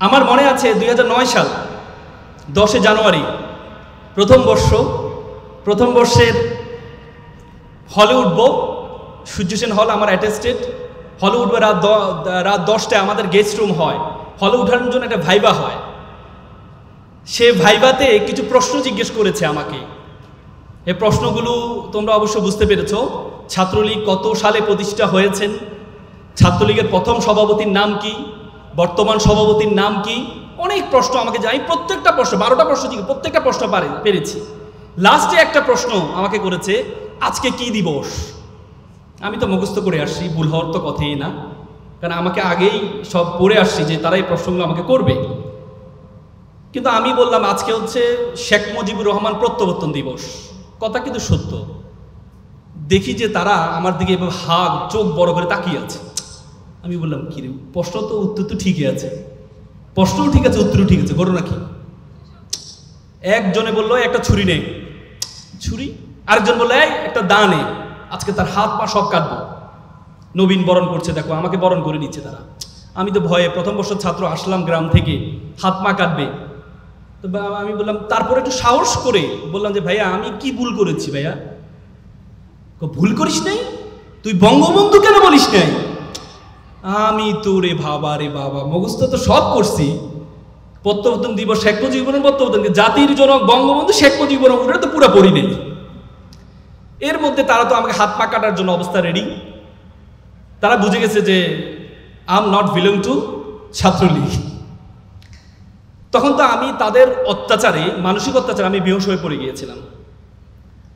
আমার মনে আছে 2009 সাল 10 জানুয়ারি প্রথম বর্ষের হলে উঠব। সূর্য সেন হল আমার অ্যাটেস্টেড। হলে উঠবে রাত 10টায়। আমাদের গেস্ট রুম হয়। হলে উঠার জন্য একটা ভাইবা হয়। সে ভাইবাতে কিছু প্রশ্ন জিজ্ঞেস করেছে আমাকে। এই প্রশ্নগুলো তোমরা অবশ্য বুঝতে পেরেছো। ছাত্রলীগ কত সালে প্রতিষ্ঠা হয়েছেন, ছাত্রলীগের প্রথম সভাপতির নাম কি, বর্তমান সভাপতির নাম কি, অনেক প্রশ্ন আমাকে জানি। প্রত্যেকটা প্রশ্ন 12টা প্রশ্ন জিজ্ঞেস, প্রত্যেকটা প্রশ্ন পেরেছি। লাস্টে একটা প্রশ্ন আমাকে করেছে, আজকে কি দিবস। আমি তো মুখস্থ করে আসছি, ভুল হওয়ার তো কথাই না, কারণ আমাকে আগেই সব পড়ে আসছি যে তারা এই প্রশ্নগুলো আমাকে করবে। কিন্তু আমি বললাম আজকে হচ্ছে শেখ মুজিবুর রহমান প্রত্যাবর্তন দিবস। কথা কিন্তু সত্য। দেখি যে তারা আমার দিকে এভাবে চোখ বড় করে তাকিয়ে আছে। আমি বললাম কি রে, প্রশ্ন তো উত্তর তো ঠিকই আছে, প্রশ্নও ঠিক আছে, উত্তরও ঠিক আছে, ঘটনা কি? একজনে বললো একটা ছুরি নেই, ছুরি। আরেকজন বললো একটা দা নেই, আজকে তার হাত পা সব কাটবো। নবীন বরণ করছে, দেখো আমাকে বরণ করে নিচ্ছে তারা। আমি তো ভয়ে প্রথম বর্ষের ছাত্র, আসলাম গ্রাম থেকে, হাত পা কাটবে। তো আমি বললাম, তারপরে একটু সাহস করে বললাম যে ভাইয়া আমি কি ভুল করেছি ভাইয়া? ভুল করিস নাই, তুই বঙ্গবন্ধু কেন বলিস নাই? আমি তো রে বাবা মুখস্থ তো সব করছি। প্রত্যাবর্তন দিবস শেখ মুজিবুর প্রত্যাবর্তন, জাতির জনক বঙ্গবন্ধু শেখ মুজিবুর রহমান তো পুরো পড়ি নেই। এর মধ্যে তারা তো আমাকে হাত পা কাটার জন্য অবস্থা রেডি। তারা বুঝে গেছে যে I am not belong to Chhatra League. তখন তো আমি তাদের অত্যাচারে, মানসিক অত্যাচারে আমি বেহুশ হয়ে পড়ে গিয়েছিলাম।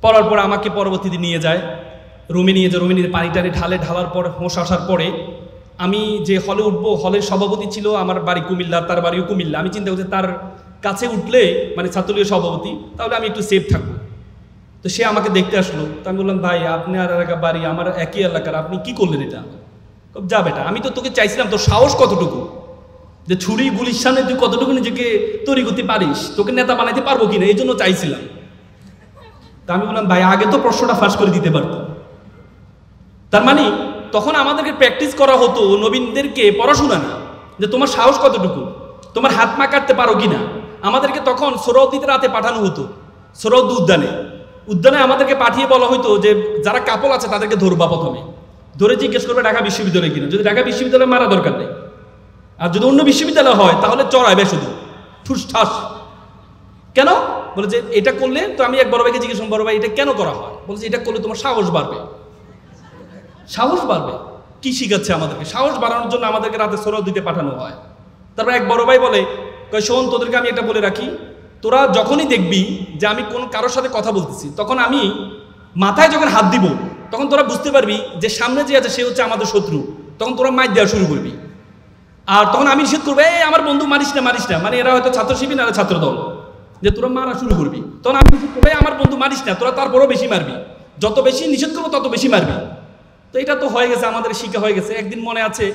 পড়ার পর আমাকে পরবর্তীতে নিয়ে যায় রুমে, রুমে নিয়ে পানি টানি ঢালার পর হোঁশ আসার পরে আমি যে হলে উঠবো, হলের সভাপতি ছিল আমার বাড়ি কুমিল্লা, তার বাড়িও কুমিল্লা। আমি চিন্তা করছি তার কাছে উঠলে মানে ছাত্রলীগের সভাপতি, তাহলে আমি একটু সেফ থাকবো। তো সে আমাকে দেখতে আসলো। তো আমি বললাম, ভাই আপনার এলাকা বাড়ি আমার একই এলাকার, আপনি কি করলেন এটা? যা বেটা, আমি তো তোকে চাইছিলাম, তোর সাহস কতটুকু, যে ছুরি গুলির সামনে তুই কতটুকু নিজেকে তৈরি করতে পারিস, তোকে নেতা বানাইতে পারবো কিনা, এই জন্য চাইছিলাম। তা আমি বললাম, ভাই আগে তো প্রশ্নটা ফাঁস করে দিতে পারতো। তার মানে তখন আমাদেরকে প্র্যাকটিস করা হতো, নবীনদেরকে পড়াশোনা না, যে তোমার সাহস কতটুকু, তোমার হাত মা কাটতে পারো কিনা। আমাদেরকে তখন সোহরাওয়ার্দীতে রাতে পাঠানো হতো, সোহরাওয়ার্দী উদ্যানে আমাদেরকে পাঠিয়ে বলা হতো যে যারা কাপল আছে তাদেরকে ধরবা, প্রথমে ধরে জিজ্ঞেস করবে ঢাকা বিশ্ববিদ্যালয় কিনা। যদি ঢাকা বিশ্ববিদ্যালয় মারা দরকার নেই, আর যদি অন্য বিশ্ববিদ্যালয় হয় তাহলে চড়াইবে শুধু ঠুস ঠাস। কেন? বলে যে এটা করলে, তো আমি এক বড় ভাইকে জিজ্ঞেস করলাম, বড় ভাই এটা কেন করা হয়? বলছে এটা করলে তোমার সাহস বাড়বে। সাহস বাড়বে? কি শিখাচ্ছে আমাদেরকে? সাহস বাড়ানোর জন্য আমাদেরকে রাতে সোহরাওয়ার্দীতে পাঠানো হয়। তারপর এক বড় ভাই বলে, শোন তোদেরকে আমি এটা বলে রাখি, তোরা যখনই দেখবি যে আমি কোন কারোর সাথে কথা বলতেছি, তখন আমি মাথায় যখন হাত দিব, তখন তোরা বুঝতে পারবি যে সামনে যে আছে সে হচ্ছে আমাদের শত্রু। তখন তোরা মাইর দেওয়া শুরু করবি। আর তখন আমি নিষেধ করবো, আমার বন্ধু মারিস না, মানে এরা হয়তো ছাত্র শিবির না ছাত্র দল, যে তোরা মারা শুরু করবি। তখন আমি নিষেধ করবো, আমার বন্ধু মারিস না, তোরা তারপরও বেশি মারবি। যত বেশি নিষেধ করবো তত বেশি মারবি। তো এটা তো হয়ে গেছে, আমাদের শিক্ষা হয়ে গেছে। একদিন মনে আছে,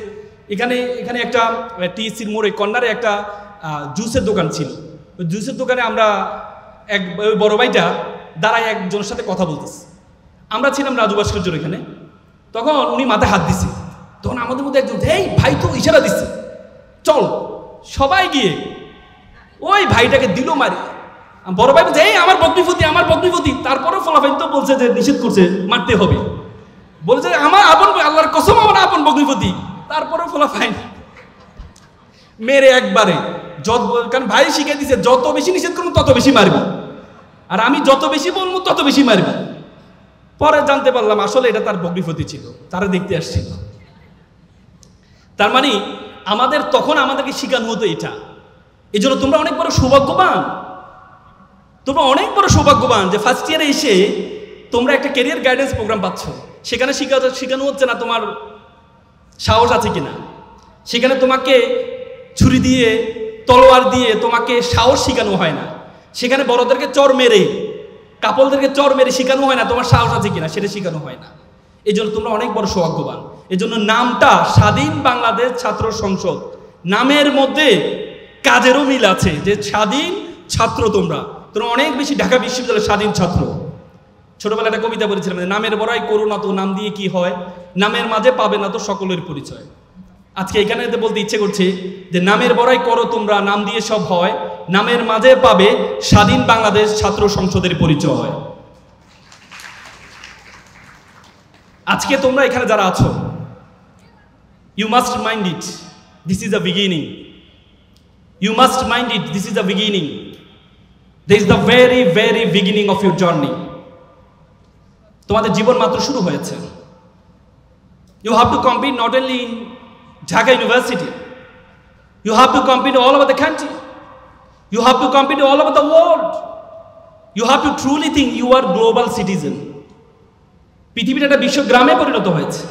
এখানে একটা টিএসসির মোড়ে কর্নারে একটা জুসের দোকান ছিল। ওই জুসের দোকানে আমরা ওই বড় ভাইটা দাঁড়ায় একজনের সাথে কথা বলতেছে। আমরা ছিলাম রাজু ভাস্কর্যের এখানে। তখন উনি মাথায় হাত দিছে। তখন আমাদের মধ্যে একজন, এই ভাই তো ইশারা দিচ্ছে, চল সবাই গিয়ে ওই ভাইটাকে দিল মারি। বড় ভাই বলছে, এই আমার বকনিপতি। তারপরেও ফলাফল তো বলছে যে নিষেধ করছে, মারতে হবে। বলছে আমার আপন, আল্লাহর কসম আমার আপন বকনিপতি। তারপরেও ফলাফল মেরে একবারে। কারণ ভাই শিখে দিছে যত বেশি নিষেধ করবো তত বেশি মারবি, আর আমি যত বেশি বলবো তত বেশি মারবি। পরে জানতে পারলাম আসলে এটা তার বকনিপতি ছিল, তারা দেখতে আসছিল। তার মানে তখন আমাদেরকে শিখানো হতো এটা। এই জন্য তোমরা অনেক বড় সৌভাগ্যবান যে ফার্স্ট ইয়ারে এসে তোমরা একটা ক্যারিয়ার গাইডেন্স প্রোগ্রাম পাচ্ছ। সেখানে শেখানো হচ্ছে না তোমার সাহস আছে কিনা, সেখানে তোমাকে ছুরি দিয়ে তলোয়ার দিয়ে তোমাকে সাহস শেখানো হয় না। সেখানে বড়দেরকে চর মেরে, কাপলদেরকে চর মেরে শেখানো হয় না তোমার সাহস আছে কিনা, সেটা শেখানো হয় না। এই জন্য তোমরা অনেক বড় সৌভাগ্যবান। এই জন্য নামটা স্বাধীন বাংলাদেশ ছাত্র সংসদ, নামের মধ্যে কাজেরও মিল আছে, যে স্বাধীন ছাত্র। তোমরা অনেক বেশি ঢাকা বিশ্ববিদ্যালয়ের স্বাধীন ছাত্র। ছোটবেলায় একটা কবিতা বলেছিলাম, নামের বড়াই করো না তো নাম দিয়ে কি হয়, নামের মাঝে পাবে না তো সকলের পরিচয়। আজকে এখানে বলতে ইচ্ছে করছে যে নামের বড়াই করো তোমরা, নাম দিয়ে সব হয়, নামের মাঝে পাবে স্বাধীন বাংলাদেশ ছাত্র সংসদের পরিচয়। আজকে তোমরা এখানে যারা আছো, you must mind it, this is the beginning. You must mind it, this is the beginning. This is the very very beginning of your journey. তোমাদের জীবন মাত্র শুরু হয়েছে। You have to compete not only in Dhaka University. You have to compete all over the country. You have to compete all over the world. You have to truly think you are global citizen. পৃথিবীর একটা বিশ্বগ্রামে পরিণত হয়েছে।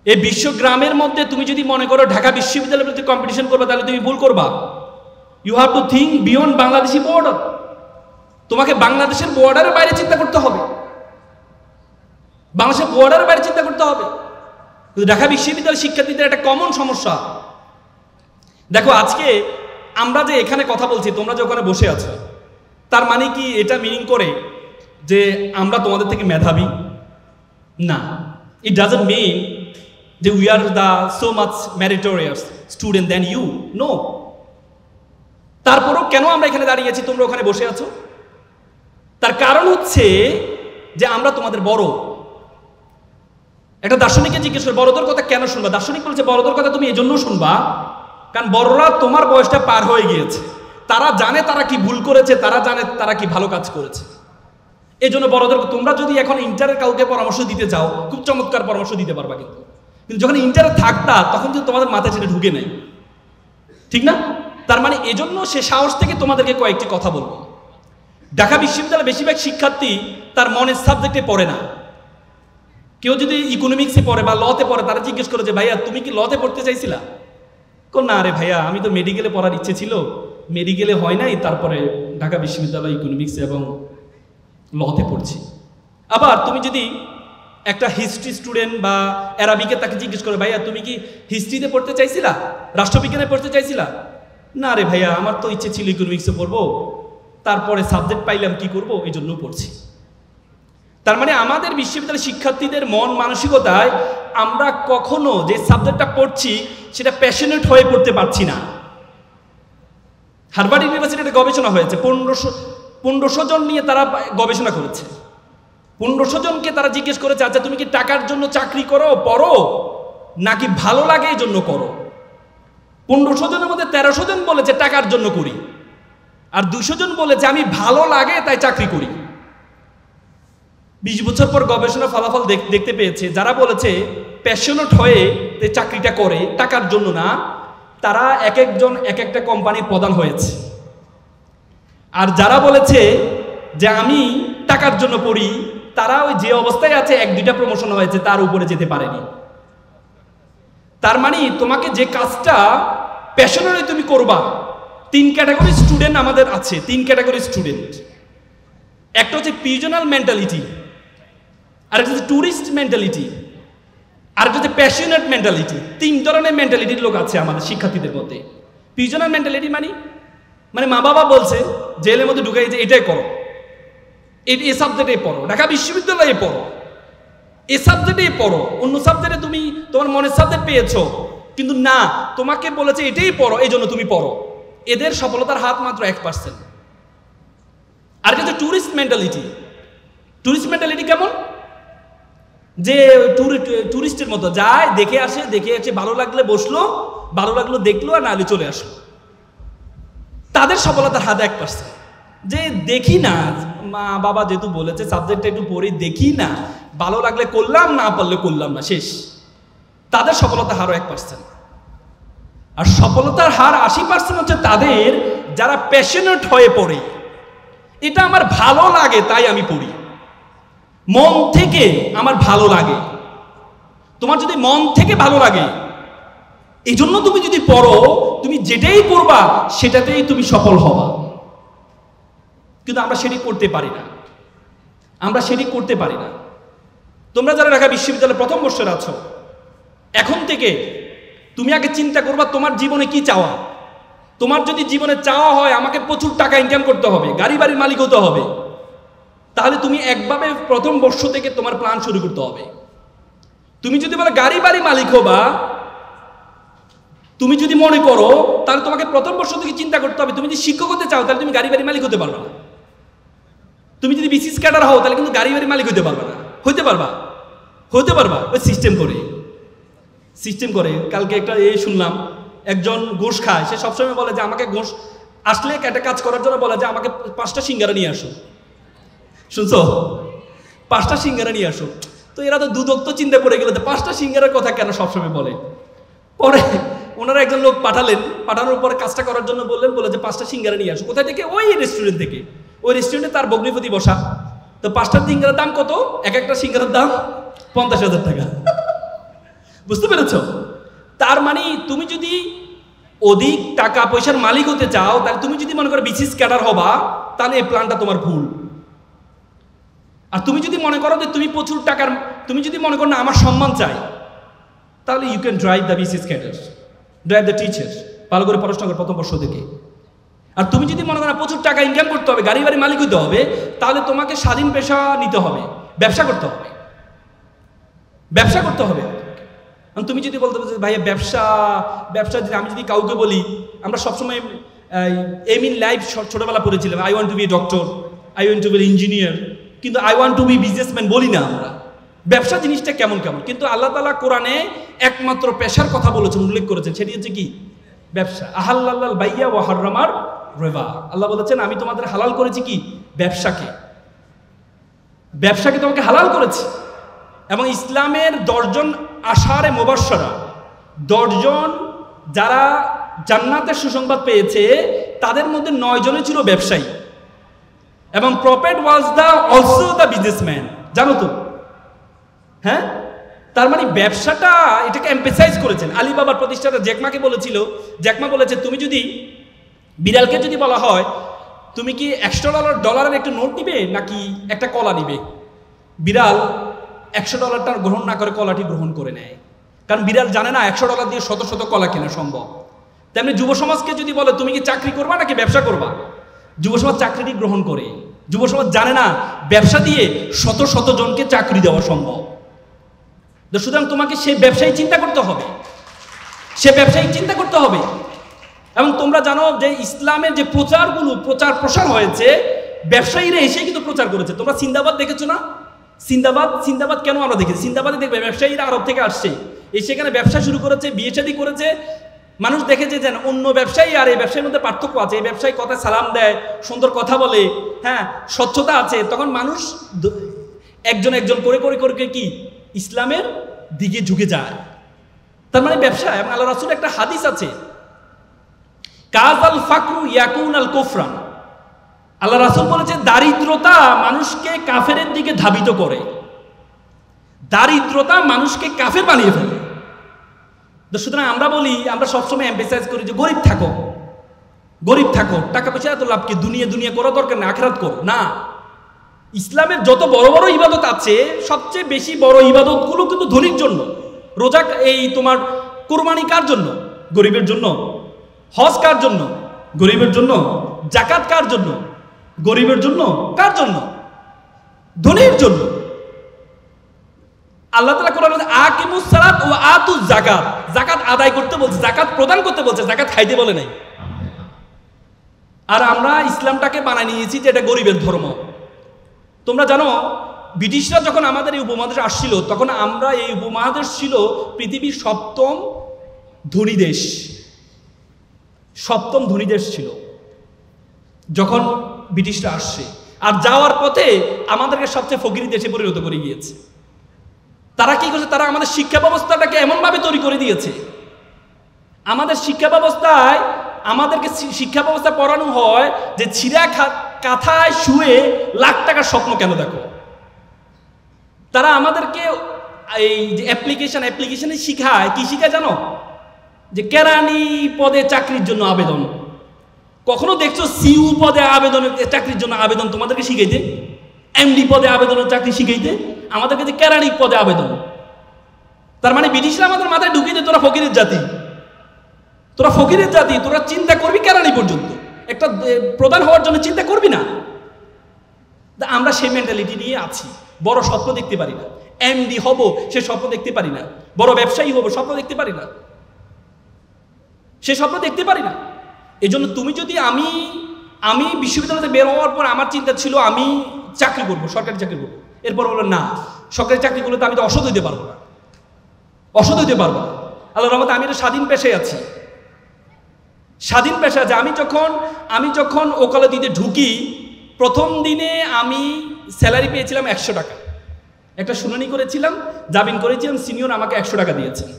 এই বিশ্বগ্রামের মধ্যে তুমি যদি মনে করো ঢাকা বিশ্ববিদ্যালয়ের প্রতি কম্পিটিশন করবে, তাহলে তুমি ভুল করবা। You have to think beyond Bangladeshi border. তোমাকে বাংলাদেশের বর্ডারের বাইরে চিন্তা করতে হবে, বাংলাদেশের বর্ডারের বাইরে চিন্তা করতে হবে। ঢাকা বিশ্ববিদ্যালয়ের শিক্ষার্থীদের একটা কমন সমস্যা, দেখো আজকে আমরা যে এখানে কথা বলছি, তোমরা যে ওখানে বসে আছো, তার মানে কি এটা মিনিং করে যে আমরা তোমাদের থেকে মেধাবী? না, ইট ডাজন্ট মিন যে we are the so much meritorious student than you, no. তারপরও কেন আমরা এখানে দাঁড়িয়ে আছি, তোমরা ওখানে বসে আছো? তার কারণ হচ্ছে যে আমরা তোমাদের বড়। একটা দার্শনিককে জিজ্ঞেস করে বড়দের কথা কেন শুনবা? দার্শনিক বলছে বড়দের কথা তুমি এই জন্য শুনবা কারণ বড়রা তোমার বয়সটা পার হয়ে গিয়েছে, তারা জানে তারা কি ভুল করেছে, তারা জানে তারা কি ভালো কাজ করেছে। এই জন্য বড়দের, তোমরা যদি এখন ইন্টারের কাউকে পরামর্শ দিতে চাও, খুব চমৎকার পরামর্শ দিতে পারবা, কিন্তু যখন ইন্টারে থাকতা তখন কিন্তু তোমাদের মাথায় সেটা ঢুকে নেই, ঠিক না? তার মানে এজন্য সে সাহস থেকে তোমাদেরকে কয়েকটি কথা বলবো। ঢাকা বিশ্ববিদ্যালয়ের বেশিরভাগ শিক্ষার্থী তার মনের সাবজেক্টে পড়ে না। কেউ যদি ইকোনমিক্সে পড়ে বা লতে পড়ে, তারা জিজ্ঞেস করে যে ভাইয়া তুমি কি লতে পড়তে চাইছিলা? না রে ভাইয়া, আমি তো মেডিকেলে পড়ার ইচ্ছে ছিল, মেডিকেলে হয় নাই, তারপরে ঢাকা বিশ্ববিদ্যালয় ইকোনমিক্স এবং লতে পড়ছি। আবার তুমি যদি একটা হিস্ট্রি স্টুডেন্ট বা অ্যারাবিকে তাকে জিজ্ঞেস করে ভাইয়া তুমি কি হিস্ট্রিতে পড়তে চাইছিলা, রাষ্ট্রবিজ্ঞানে পড়তে চাইছিলা? না রে ভাইয়া, আমার তো ইচ্ছে ছিল ইকোনমিক্সে পড়বো, তারপরে সাবজেক্ট পাইলাম কি করব, এই জন্য পড়ছি। তার মানে আমাদের বিশ্ববিদ্যালয়ের শিক্ষার্থীদের মন মানসিকতায় আমরা কখনো যে সাবজেক্টটা পড়ছি সেটা প্যাশনেট হয়ে পড়তে পারছি না। হার্ভার্ড ইউনিভার্সিটিতে গবেষণা হয়েছে, 1500 জন নিয়ে তারা গবেষণা করেছে। 1500 জনকে তারা জিজ্ঞেস করেছে আচ্ছা তুমি কি টাকার জন্য চাকরি করো, পড়ো, নাকি ভালো লাগে এই জন্য করো? 1500 জনের মধ্যে 1300 জন বলেছে টাকার জন্য করি, আর 200 জন বলেছে আমি ভালো লাগে তাই চাকরি করি। 20 বছর পর গবেষণা ফলাফল দেখতে পেয়েছে যারা বলেছে প্যাশনেট হয়ে চাকরিটা করে টাকার জন্য না, তারা এক একজন এক একটা কোম্পানির প্রধান হয়েছে। আর যারা বলেছে যে আমি টাকার জন্য পড়ি, তারা ওই যে অবস্থায় আছে 1-2টা প্রমোশন হয়েছে, তার উপরে যেতে পারেনি। তার মানে তোমাকে যে কাজটা প্যাশনেট তুমি করবা, 3 ক্যাটাগরি স্টুডেন্ট আমাদের আছে, 3 ক্যাটাগরি স্টুডেন্ট। একটা হচ্ছে পিজনাল মেন্টালিটি, আরেকটা হচ্ছে ট্যুরিস্ট মেন্টালিটি, আরেকটা হচ্ছে প্যাশনেট মেন্টালিটি। 3 ধরনের মেন্টালিটির লোক আছে আমাদের শিক্ষার্থীদের মধ্যে। পিজনাল মেন্টালিটি মানে মা বাবা বলছে জেলের মধ্যে ঢুকাই যে এটাই করো, এই সাবজেক্টে পড়ো, ঢাকা বিশ্ববিদ্যালয়ে পড়ো, এই সাবজেক্টে পড়ো, অন্য সাবজেক্টে তুমি তোমার মনের সাবজেক্ট পেয়েছো, কিন্তু না, তোমাকে বলেছে এটাই পড়ো, এই জন্য তুমি পড়ো। এদের সফলতার হাত মাত্র 1%। আর হচ্ছে ট্যুরিস্ট মেন্টালিটি। ট্যুরিস্ট মেন্টালিটি কেমন? যে ট্যুরিস্টের মতো যায়, দেখে আসে, ভালো লাগলে বসলো, ভালো লাগলো দেখলো, আর নাহলে চলে আসলো। তাদের সফলতার হাত 1%। যে দেখি না, মা বাবা যেহেতু বলেছে সাবজেক্টটা একটু পড়ে দেখি না, ভালো লাগলে করলাম, না পারলে করলাম না, শেষ। তাদের সফলতার হারও 1%। আর সফলতার হার 80% হচ্ছে তাদের যারা প্যাশনেট হয়ে পড়ে, এটা আমার ভালো লাগে তাই আমি পড়ি, মন থেকে আমার ভালো লাগে। তোমার যদি মন থেকে ভালো লাগে, এই জন্য তুমি যদি পড়ো, তুমি যেটাই পড়বা সেটাতেই তুমি সফল হবা। কিন্তু আমরা সেটি করতে পারি না, আমরা সেটি করতে পারি না। তোমরা যারা ঢাকা বিশ্ববিদ্যালয়ের প্রথম বর্ষের আছো, এখন থেকে তুমি আগে চিন্তা করবা তোমার জীবনে কি চাওয়া। তোমার যদি জীবনে চাওয়া হয় আমাকে প্রচুর টাকা ইনকাম করতে হবে, গাড়ি বাড়ির মালিক হতে হবে, তাহলে তুমি একভাবে প্রথম বর্ষ থেকে তোমার প্ল্যান শুরু করতে হবে। তুমি যদি বলো গাড়ি বাড়ি মালিক হবা, তুমি যদি মনে করো তাহলে তোমাকে প্রথম বর্ষ থেকে চিন্তা করতে হবে, তুমি যদি শিক্ষক হতে চাও তাহলে তুমি গাড়ি বাড়ি মালিক হতে পারবে না। তুমি যদি বিসিএস ক্যাডার হও তাহলে কিন্তু গাড়ি বাড়ি মালিক হতে পারবে না। হতে পারবা ওই সিস্টেম করে। কালকে একটা শুনলাম, একজন ঘুষ খায়, সে সবসময় বলে যে আমাকে ঘুষ আসলে একটা কাজ করার জন্য বলে যে আমাকে 5টা সিঙ্গারা নিয়ে আসো। শুনছো? 5টা সিঙ্গারা নিয়ে আসো। তো এরা তো দুদক তো চিন্তা পড়ে গেল, 5টা সিঙ্গারার কথা কেন সবসময় বলে। পরে ওনারা একজন লোক পাঠানোর পরে কাজটা করার জন্য বলে যে 5টা সিঙ্গারা নিয়ে আসো। কোথায় থেকে? ওই রেস্টুরেন্ট থেকে। ওই রেস্টুরেন্টে তার ভগ্নিপতি বসা। তো 5টা সিঙ্গারার দাম কত? এক একটা সিঙ্গারার দাম 50,000 টাকা। বুঝতে পেরেছ? তার মানে তুমি যদি অধিক টাকা পয়সার মালিক হতে চাও, তাহলে তুমি যদি মনে করো বিসিএস ক্যাডার হবা, তাহলে এই প্ল্যানটা তোমার ভুল। আর তুমি যদি মনে করো যে তুমি প্রচুর টাকার, তুমি যদি মনে করো না আমার সম্মান চাই, তাহলে you can drive the BCS cadre, drive the teacher, ভালো করে পড়াশোনা করে প্রথম বর্ষ থেকে। আর তুমি যদি মনে করো প্রচুর টাকা ইনকাম করতে হবে, গাড়ি বাড়ি মালিক হতে হবে, তাহলে তোমাকে স্বাধীন পেশা নিতে হবে, ব্যবসা করতে হবে। তুমি যদি বলতে পারো ভাইয়া ব্যবসা যদি আমি যদি কাউকে বলি, আমরা সবসময় এম ইন লাইফ ছোটবেলা পড়েছিলাম, I want to be doctor, I want to be engineer, কিন্তু I want to be businessman বলি না আমরা। ব্যবসা জিনিসটা কেমন, কিন্তু আল্লাহ তাআলা কোরআনে একমাত্র পেশার কথা বলেছেন, উল্লেখ করেছেন, সেটি হচ্ছে কি? ব্যবসা। আহাল্লাল বাইয়া ওয়া হাররামার রিবা। আল্লাহ বলেছেন আমি তোমাদের হালাল করেছি কি? ব্যবসাকে তোমাকে হালাল করেছি। এবং ইসলামের 10 জন আশারে মুবাশশারা, 10 জন যারা জান্নাতের সুসংবাদ পেয়েছে, তাদের মধ্যে 9 জনই ছিল ব্যবসায়ী। এবং prophet was also the businessman, জানো তো? হ্যাঁ, তার মানে ব্যবসাটা এটাকে এমফেসাইজ করেছেন। আলিবাবার প্রতিষ্ঠাতা জ্যাকমাকে বলেছে তুমি যদি বিড়ালকে যদি বলা হয় তুমি কি $100 একটা নোট নিবে নাকি একটা কলা নিবে, বিড়াল $100 গ্রহণ না করে কলাটি গ্রহণ করে নেয়, কারণ বিড়াল জানে না $100 দিয়ে শত শত কলা কেনা সম্ভব। তেমনি যুব সমাজকে যদি বলে তুমি কি চাকরি করবা নাকি ব্যবসা করবা, যুব সমাজ চাকরিটি গ্রহণ করে। যুব সমাজ জানে না ব্যবসা দিয়ে শত শত জনকে চাকরি দেওয়া সম্ভব। সুতরাং তোমাকে সেই ব্যবসায়ী চিন্তা করতে হবে। এবং তোমরা জানো যে ইসলামের যে প্রচার প্রসার হয়েছে, ব্যবসায়ীরা এসে কিন্তু প্রচার করেছে। তোমরা সিন্দাবাদ দেখেছো না? সিন্দাবাদ কেন আমরা দেখেছি? সিন্দাবাদে দেখবে ব্যবসায়ীরা আরব থেকে আসছে, সেখানে ব্যবসা শুরু করেছে, বিয়ে শাদী করেছে। মানুষ দেখেছে যে অন্য ব্যবসায়ী আর এই ব্যবসায়ীর মধ্যে পার্থক্য আছে। এই ব্যবসায়ী কথায় সালাম দেয়, সুন্দর কথা বলে, হ্যাঁ, স্বচ্ছতা আছে। তখন মানুষ একজন করে কি ইসলামের দিকে ঝুঁকে যায়। তার মানে ব্যবসা। এবং আল্লাহ রাসূলের একটা হাদিস আছে, কাযাল ফাকরু ইয়াকুন আল কুফরান। আল্লাহ রাসূল বলেছে দারিদ্রতা মানুষকে কাফেরের দিকে ধাবিত করে, দারিদ্রতা মানুষকে কাফের বানিয়ে ফেলে। সুতরাং আমরা সবসময় এমফেসাইজ করি যে গরিব থাকো, টাকা পয়সা এত লাভ কি, দুনিয়া করা দরকার না, আখিরাত করো না। ইসলামের যত বড় বড় ইবাদত আছে, সবচেয়ে বেশি বড় ইবাদতগুলো কিন্তু ধনীর জন্য। রোজা, এই তোমার কুরবানি কার জন্য? গরিবের জন্য। হজ কার জন্য? গরিবের জন্য। যাকাত কার জন্য? গরিবের জন্য। কার জন্য? ধনীর জন্য। আল্লাহ তাআলা কোরআনে আকিমুস সালাত ওয়া আতুজ যাকাত, যাকাত আদায় করতে বলছে, যাকাত প্রদান করতে বলছে, যাকাত খাইতে বলে নাই। আর আমরা ইসলামটাকে বানাই নিয়েছি যে এটা গরিবের ধর্ম। তোমরা জানো ব্রিটিশরা যখন আমাদের এই উপমহাদেশে আসছিল, তখন আমরা এই উপমহাদেশ ছিল পৃথিবীর 7ম ধনী দেশ ছিল যখন ব্রিটিশরা আসছে। আর যাওয়ার পথে আমাদেরকে সবচেয়ে ফকিরি দেশে পরিণত করে গিয়েছে। তারা কি করছে? তারা আমাদের শিক্ষা ব্যবস্থাটাকে এমনভাবে তৈরি করে দিয়েছে, আমাদের শিক্ষা ব্যবস্থা পড়ানো হয় যে ছিঁড়া কাঁথায় শুয়ে লাখ টাকার স্বপ্ন কেন দেখো। তারা আমাদেরকে এই যে অ্যাপ্লিকেশনে শিখায়, কি শিখায় জানো? যে কেরানি পদে চাকরির জন্য আবেদন। কখনো দেখছো সিইউ পদে চাকরির জন্য আবেদন তোমাদেরকে শিখাইতে? এমডি পদে আবেদনের চাকরি শিখাইতে? আমাদেরকে যে কেরানি পদে আবেদন। তার মানে ব্রিটিশরা আমাদের মাথায় ঢুকিয়ে দেয় তোরা ফকিরের জাতি, তোরা চিন্তা করবি কেরানি পর্যন্ত, একটা প্রধান হওয়ার জন্য চিন্তা করবি না। আমরা সেই মেন্টালিটি নিয়ে আছি। বড় স্বপ্ন দেখতে পারি না, এমডি হব সে স্বপ্ন দেখতে পারি না, বড় ব্যবসায়ী হব স্বপ্ন দেখতে পারি না। সে স্বপ্ন দেখতে পারি না। এই জন্য তুমি যদি আমি বিশ্ববিদ্যালয়তে বের হওয়ার পর আমার চিন্তা ছিল আমি চাকরি করবো, সরকারি চাকরি করবো। এরপর বললো না, সরকারি চাকরি করলে তো আমি তো অসৎ হইতে পারবো না, অসৎ হইতে পারবো না। আল্লাহর রহমতে আমি একটা স্বাধীন পেশায় আছি, স্বাধীন পেশা আছে। আমি যখন ওকালতিতে ঢুকি, প্রথম দিনে আমি স্যালারি পেয়েছিলাম 100 টাকা। একটা শুনানি করেছিলাম, জামিন করেছিলাম, সিনিয়র আমাকে 100 টাকা দিয়েছেন।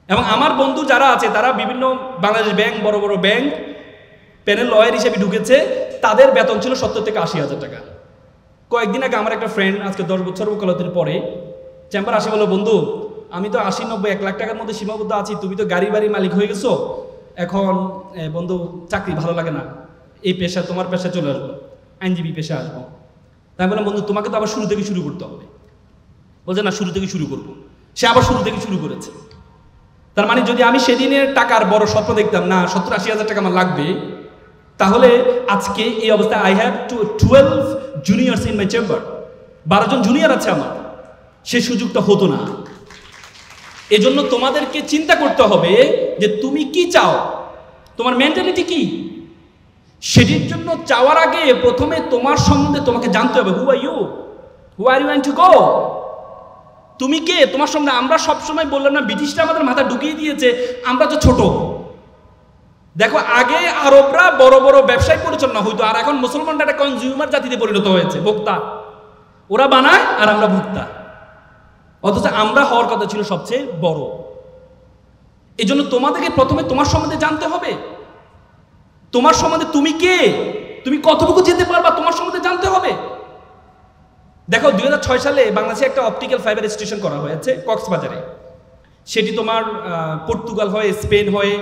এবং আমার বন্ধু যারা আছে তারা বিভিন্ন বাংলাদেশ ব্যাংক, বড় বড় ব্যাংক প্যানেল লয়ার হিসেবে ঢুকেছে, তাদের বেতন ছিল 70 থেকে 80,000 টাকা। কয়েকদিন আগে আমার একটা ফ্রেন্ড আজকে 10 বছর ওকালতির পরে চেম্বার আসে, বলো বন্ধু আমি তো 80, 90, 1 লাখ টাকার মধ্যে সীমাবদ্ধ আছি, তুমি তো গাড়ি বাড়ির মালিক হয়ে গেছো, এখন বন্ধু চাকরি ভালো লাগে না, এই পেশা তোমার পেশা চলে আসবো, আইনজীবী পেশা আসবো। তাই আমি বললাম বন্ধু তোমাকে তো আবার শুরু থেকে শুরু করতে হবে। বলছে না, শুরু থেকে শুরু করবো। সে আবার শুরু থেকে শুরু করেছে। তার মানে যদি আমি সেদিনের টাকার বড় স্বপ্ন দেখতাম না 70-80,000 টাকা আমার লাগবে, তাহলে আজকে এই অবস্থায় I have 12 juniors in my chamber, 12 জন জুনিয়র আছে আমার, সে সুযোগটা হতো না। এজন্য তোমাদেরকে চিন্তা করতে হবে যে তুমি কি চাও, তোমার মেন্টালিটি কি। সেটির জন্য চাওয়ার আগে প্রথমে তোমার সম্বন্ধে তোমাকে জানতে হবে। Who are you, who are you want to go, তুমি কে, তোমার সম্বন্ধে। আমরা সবসময় বললাম না, ব্রিটিশরা আমাদের মাথা ঢুকিয়ে দিয়েছে আমরা তো ছোট। দেখো আগে আরবরা বড় বড় ব্যবসায় পরিচালনা হইতো, আর এখন মুসলমানরা একটা কনজিউমার জাতিতে পরিণত হয়েছে, ভোক্তা। ওরা বানায় আর আমরা ভোক্তা, অথচ আমরা হওয়ার কথা ছিল সবচেয়ে বড়। এই জন্য তোমাদেরকে প্রথমে তোমার সম্বন্ধে জানতে হবে, তোমার সম্বন্ধে তুমি কে, তুমি কতটুকু যেতে পারবা, তোমার সম্বন্ধে জানতে হবে। দেখো 2006 সালে বাংলাদেশে একটা অপটিক্যাল ফাইবার স্টেশন করা হয়েছে কক্সবাজারে। সেটি তোমার পর্তুগাল হয়ে, স্পেন হয়ে,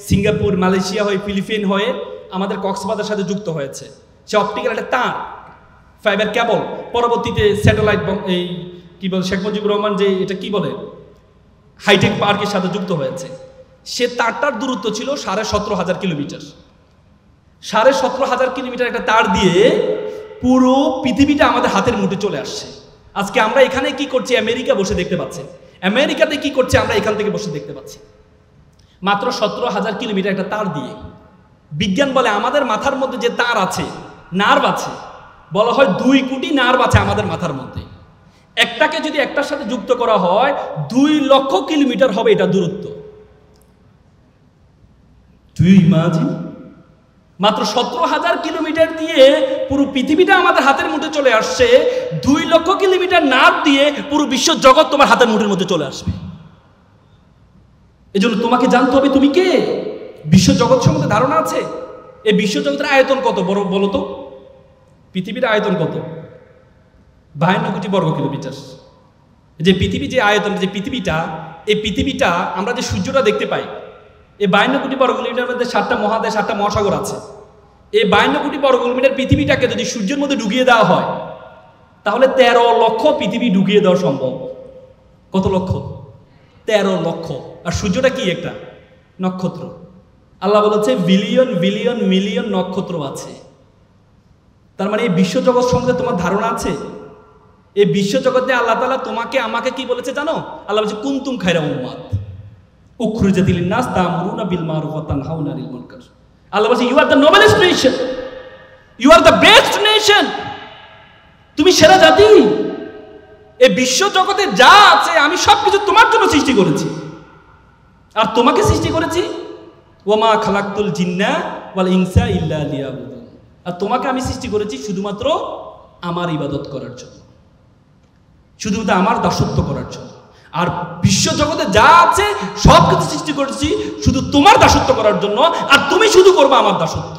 সিঙ্গাপুর, মালয়েশিয়া হয়ে, ফিলিপিন হয়ে আমাদের কক্সবাজারের সাথে যুক্ত হয়েছে। সে অপটিক্যাল একটা তার, ফাইবার কেবল, পরবর্তীতে স্যাটেলাইট, এই কি বলে শেখ মুজিবুর রহমান যে এটা কি বলে হাইটেক পার্কের সাথে যুক্ত হয়েছে। সে তারটার দূরত্ব ছিল 17,500 কিলোমিটার। 17,500 কিলোমিটার একটা তার দিয়ে পুরো পৃথিবীটা আমাদের হাতের মুঠে চলে আসছে। আজকে আমরা এখানে কি করছি, আমেরিকা বসে দেখতে পাচ্ছি, আমেরিকাতে কি করছে আমরা এখান থেকে বসে দেখতে পাচ্ছি, মাত্র 17,000 কিলোমিটার একটা তার দিয়ে। বিজ্ঞান বলে আমাদের মাথার মধ্যে যে তার আছে, নার্ভ আছে, বলা হয় 2 কোটি নার্ভ আছে আমাদের মাথার মধ্যে। একটাকে যদি একটার সাথে যুক্ত করা হয় 2 লক্ষ কিলোমিটার হবে এটা দূরত্ব। তুই ইমাজিন, মাত্র 17,000 কিলোমিটার দিয়ে পুরো পৃথিবীটা আমাদের হাতের মুঠে চলে আসছে। 2 লক্ষ কিলোমিটার নার্ভ দিয়ে পুরো বিশ্ব জগৎ তোমার হাতের মুঠের মধ্যে চলে আসবে। এজন্য তোমাকে জানতে হবে তুমি কে, বিশ্ব জগৎ সম্বন্ধে ধারণা আছে। এই বিশ্ব জগতের আয়তন কত বড় বলো তো, পৃথিবীর আয়তন কত? 52 কোটি বর্গ কিলোমিটার। যে পৃথিবী, যে আয়তন, যে পৃথিবীটা, এই পৃথিবীটা আমরা যে সূর্যটা দেখতে পাই, এই 52 কোটি বর্গ কিলোমিটার মধ্যে 7টা মহাদেশ, 7টা মহাসাগর আছে। এই 52 কোটি বর্গ কিলোমিটার পৃথিবীটাকে যদি সূর্যের মধ্যে ঢুকিয়ে দেওয়া হয়, তাহলে 13 লক্ষ পৃথিবী ঢুকিয়ে দেওয়া সম্ভব। কত লক্ষ? 13 লক্ষ। আর সূর্যটা কি? একটা নক্ষত্র। আল্লাহ বলেছে বিলিয়ন বিলিয়ন মিলিয়ন নক্ষত্র আছে। তার মানে এই বিশ্বজগৎ সম্বন্ধে তোমার ধারণা আছে? এই বিশ্বজগতে আল্লাহ তাআলা তোমাকে আমাকে কি বলেছে জানো? আল্লাহ বলেছে কুনতুম খায়রা উম্মাত উখরিজাত লিন-নাস তা'মুরুনা বিল মারুফ ওয়া তানহাউনা আনিল মুনকার। আল্লাহ বলেছে you are the noblest nation, you are the best nation, তুমি সেরা জাতি। এই বিশ্বজগতে যা আছে আমি সবকিছু তোমার জন্য সৃষ্টি করেছি। আর তোমাকে সৃষ্টি করেছি ওয়ামা খালাকতুল জিন্না ওয়াল ইনসা ইল্লা লিয়াবুদুন। আর তোমাকে আমি সৃষ্টি করেছি শুধুমাত্র আমার ইবাদত করার জন্য, শুধুমাত্র আমার দাসত্ব করার জন্য। আর বিশ্বজগতে যা আছে সব কিছু সৃষ্টি করেছি শুধু তোমার দাসত্ব করার জন্য, আর তুমি শুধু করবে আমার দাসত্ব।